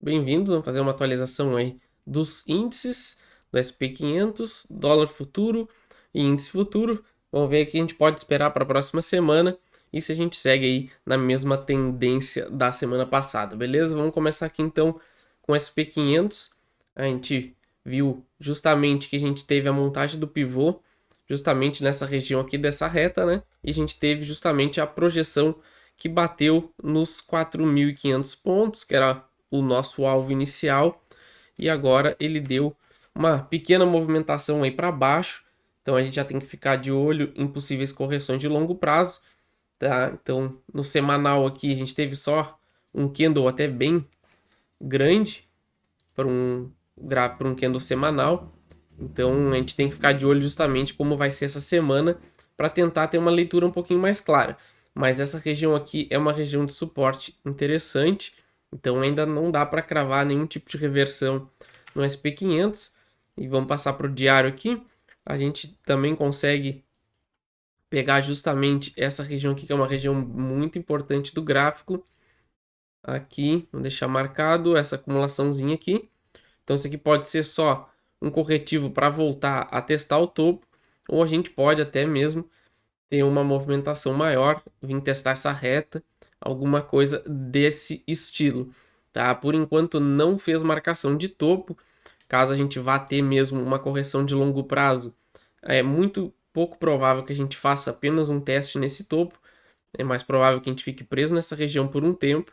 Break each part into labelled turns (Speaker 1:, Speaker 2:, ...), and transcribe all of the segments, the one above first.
Speaker 1: bem-vindos. Vamos fazer uma atualização aí dos índices do SP500, dólar futuro e índice futuro. Vamos ver o que a gente pode esperar para a próxima semana e se a gente segue aí na mesma tendência da semana passada, beleza? Vamos começar aqui então com o SP500. A gente viu justamente que a gente teve a montagem do pivô justamente nessa região aqui dessa reta, né? E a gente teve justamente a projeção que bateu nos 4.500 pontos, que era o nosso alvo inicial, e agora ele deu uma pequena movimentação aí para baixo. Então a gente já tem que ficar de olho em possíveis correções de longo prazo, tá? Então no semanal aqui a gente teve só um candle até bem grande para um candle semanal. Então a gente tem que ficar de olho justamente como vai ser essa semana para tentar ter uma leitura um pouquinho mais clara. Mas essa região aqui é uma região de suporte interessante, então ainda não dá para cravar nenhum tipo de reversão no SP500. E vamos passar para o diário aqui. A gente também consegue pegar justamente essa região aqui, que é uma região muito importante do gráfico. Aqui, vou deixar marcado essa acumulaçãozinha aqui. Então isso aqui pode ser só um corretivo para voltar a testar o topo, ou a gente pode até mesmo ter uma movimentação maior, vir testar essa reta, alguma coisa desse estilo, tá? Por enquanto não fez marcação de topo, caso a gente vá ter mesmo uma correção de longo prazo, é muito pouco provável que a gente faça apenas um teste nesse topo, é mais provável que a gente fique preso nessa região por um tempo.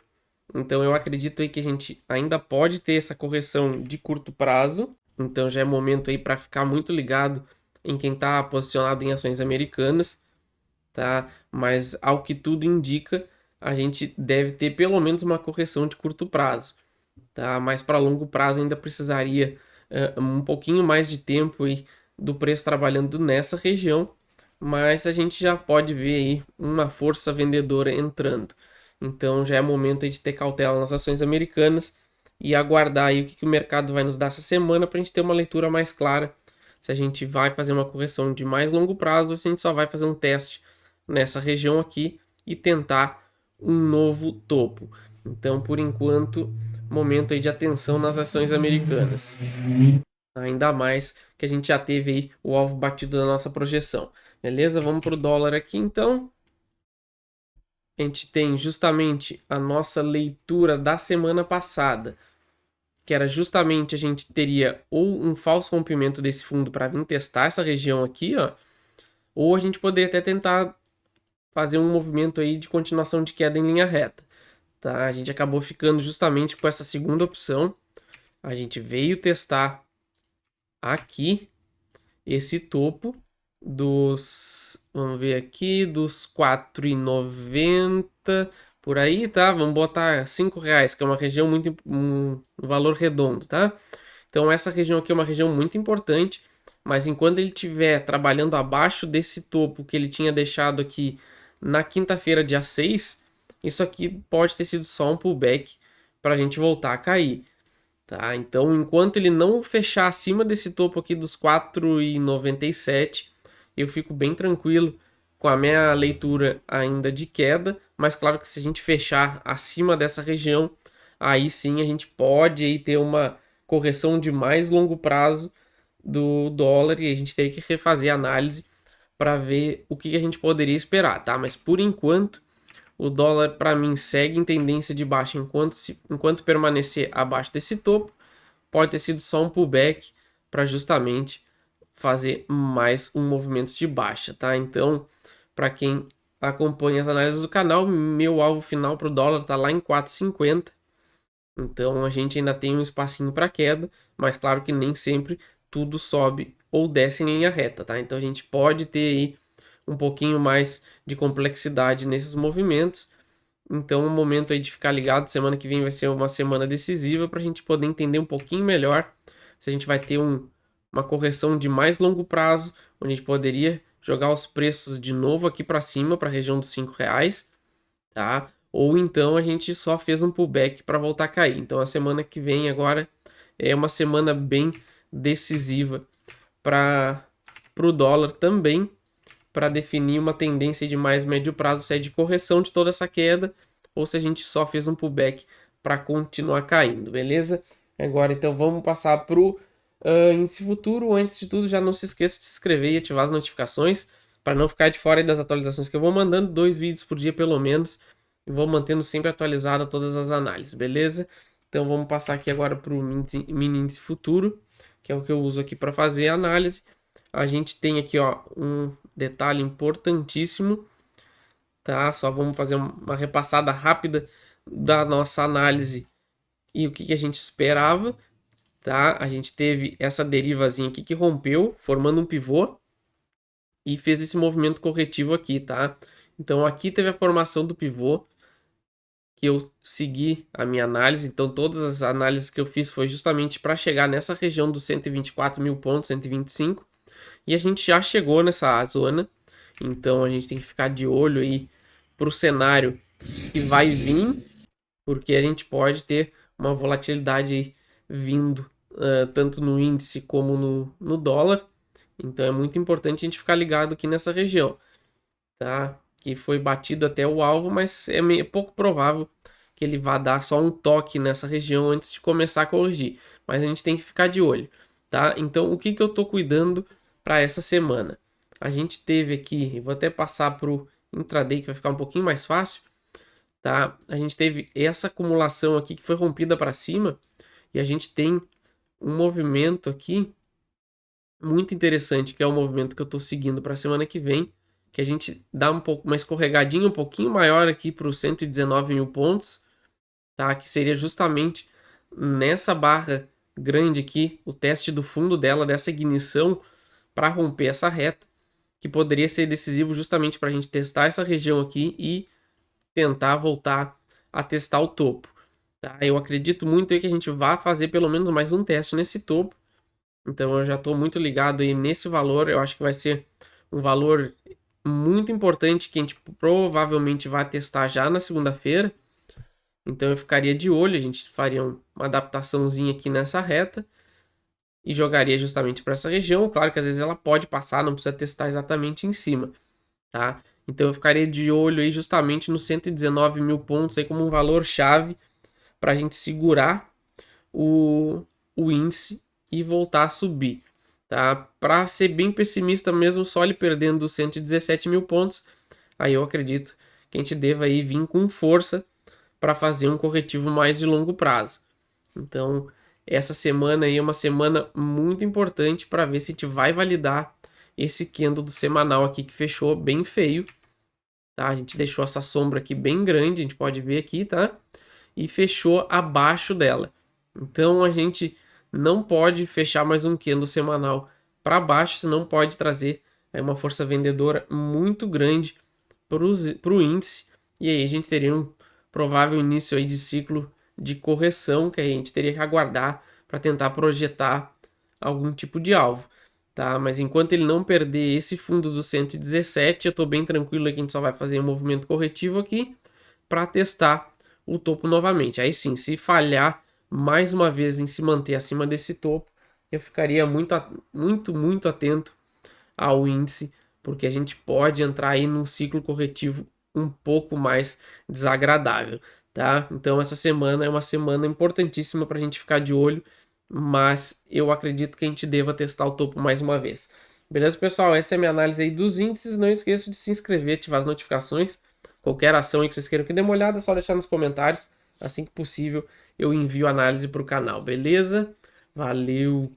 Speaker 1: Então eu acredito aí que a gente ainda pode ter essa correção de curto prazo. Então já é momento aí para ficar muito ligado em quem está posicionado em ações americanas, tá? Mas ao que tudo indica, a gente deve ter pelo menos uma correção de curto prazo, tá? Mas para longo prazo ainda precisaria um pouquinho mais de tempo aí do preço trabalhando nessa região, mas a gente já pode ver aí uma força vendedora entrando. Então já é momento aí de ter cautela nas ações americanas e aguardar aí o que o mercado vai nos dar essa semana para a gente ter uma leitura mais clara se a gente vai fazer uma correção de mais longo prazo ou se a gente só vai fazer um teste nessa região aqui e tentar um novo topo. Então, por enquanto, momento aí de atenção nas ações americanas. Ainda mais que a gente já teve aí o alvo batido da nossa projeção. Beleza? Vamos para o dólar aqui então. A gente tem justamente a nossa leitura da semana passada, que era justamente a gente teria ou um falso rompimento desse fundo para vir testar essa região aqui, ó, ou a gente poderia até tentar fazer um movimento aí de continuação de queda em linha reta, tá? A gente acabou ficando justamente com essa segunda opção. A gente veio testar aqui esse topo vamos ver aqui, dos 4,90 por aí, tá? Vamos botar R$ 5, que é uma região muito, um valor redondo, tá? Então essa região aqui é uma região muito importante, mas enquanto ele estiver trabalhando abaixo desse topo que ele tinha deixado aqui na quinta-feira, dia 6, isso aqui pode ter sido só um pullback para a gente voltar a cair. Tá? Então, enquanto ele não fechar acima desse topo aqui dos 4,97, eu fico bem tranquilo com a minha leitura ainda de queda, mas claro que se a gente fechar acima dessa região, aí sim a gente pode aí ter uma correção de mais longo prazo do dólar e a gente teria que refazer a análise para ver o que a gente poderia esperar, tá? Mas por enquanto o dólar, para mim, segue em tendência de baixa enquanto permanecer abaixo desse topo. Pode ter sido só um pullback para justamente fazer mais um movimento de baixa, tá? Então, para quem acompanha as análises do canal, meu alvo final para o dólar está lá em 4,50. Então, a gente ainda tem um espacinho para queda, mas claro que nem sempre tudo sobe ou desce em linha reta, tá? Então, a gente pode ter aí um pouquinho mais de complexidade nesses movimentos. Então, o momento aí de ficar ligado, semana que vem vai ser uma semana decisiva para a gente poder entender um pouquinho melhor se a gente vai ter uma correção de mais longo prazo, onde a gente poderia jogar os preços de novo aqui para cima, para a região dos R$ 5, tá? Ou então a gente só fez um pullback para voltar a cair. Então, a semana que vem agora é uma semana bem decisiva para o dólar também, para definir uma tendência de mais médio prazo, se é de correção de toda essa queda ou se a gente só fez um pullback para continuar caindo, beleza? Agora então vamos passar para o índice futuro. Antes de tudo, já não se esqueça de se inscrever e ativar as notificações para não ficar de fora aí das atualizações que eu vou mandando, 2 vídeos por dia pelo menos, e vou mantendo sempre atualizado todas as análises, beleza? Então vamos passar aqui agora para o mini índice futuro, que é o que eu uso aqui para fazer a análise. A gente tem aqui, ó, um detalhe importantíssimo, tá? Só vamos fazer uma repassada rápida da nossa análise e o que a gente esperava, tá? A gente teve essa derivazinha aqui que rompeu, formando um pivô e fez esse movimento corretivo aqui, tá? Então aqui teve a formação do pivô, que eu segui a minha análise. Então todas as análises que eu fiz foi justamente para chegar nessa região dos 124 mil pontos, 125, e a gente já chegou nessa zona. Então a gente tem que ficar de olho aí para o cenário que vai vir, porque a gente pode ter uma volatilidade aí vindo tanto no índice como no dólar. Então é muito importante a gente ficar ligado aqui nessa região, tá? Que foi batido até o alvo, mas é pouco provável que ele vá dar só um toque nessa região antes de começar a corrigir. Mas a gente tem que ficar de olho, tá? Então o que eu tô cuidando para essa semana? A gente teve aqui, vou até passar para o intraday que vai ficar um pouquinho mais fácil, tá? A gente teve essa acumulação aqui que foi rompida para cima e a gente tem um movimento aqui muito interessante, que é o movimento que eu estou seguindo para a semana que vem, que a gente dá uma escorregadinha um pouquinho maior aqui para os 119 mil pontos, tá? Que seria justamente nessa barra grande aqui, o teste do fundo dela, dessa ignição, para romper essa reta, que poderia ser decisivo justamente para a gente testar essa região aqui e tentar voltar a testar o topo, tá? Eu acredito muito aí que a gente vai fazer pelo menos mais um teste nesse topo. Então eu já estou muito ligado aí nesse valor. Eu acho que vai ser um valor muito importante que a gente provavelmente vai testar já na segunda-feira. Então eu ficaria de olho, a gente faria uma adaptaçãozinha aqui nessa reta e jogaria justamente para essa região. Claro que às vezes ela pode passar, não precisa testar exatamente em cima, tá? Então eu ficaria de olho aí justamente nos 119 mil pontos aí como um valor chave para a gente segurar o índice e voltar a subir, tá? Para ser bem pessimista mesmo, só ele perdendo 117 mil pontos, aí eu acredito que a gente deva aí vir com força para fazer um corretivo mais de longo prazo. Então, essa semana aí é uma semana muito importante para ver se a gente vai validar esse candle do semanal aqui que fechou bem feio, tá? A gente deixou essa sombra aqui bem grande, a gente pode ver aqui, tá? E fechou abaixo dela. Então a gente não pode fechar mais um candle semanal para baixo, senão pode trazer aí uma força vendedora muito grande para o índice, e aí a gente teria um provável início aí de ciclo de correção que a gente teria que aguardar para tentar projetar algum tipo de alvo, tá? Mas enquanto ele não perder esse fundo do 117, eu estou bem tranquilo que a gente só vai fazer um movimento corretivo aqui para testar o topo novamente. Aí sim, se falhar mais uma vez em se manter acima desse topo, eu ficaria muito atento ao índice, porque a gente pode entrar aí num ciclo corretivo um pouco mais desagradável, tá? Então essa semana é uma semana importantíssima para a gente ficar de olho, mas eu acredito que a gente deva testar o topo mais uma vez. Beleza, pessoal? Essa é a minha análise aí dos índices. Não esqueça de se inscrever, ativar as notificações. Qualquer ação aí que vocês queiram que dê uma olhada, é só deixar nos comentários. Assim que possível, eu envio a análise para o canal, beleza? Valeu!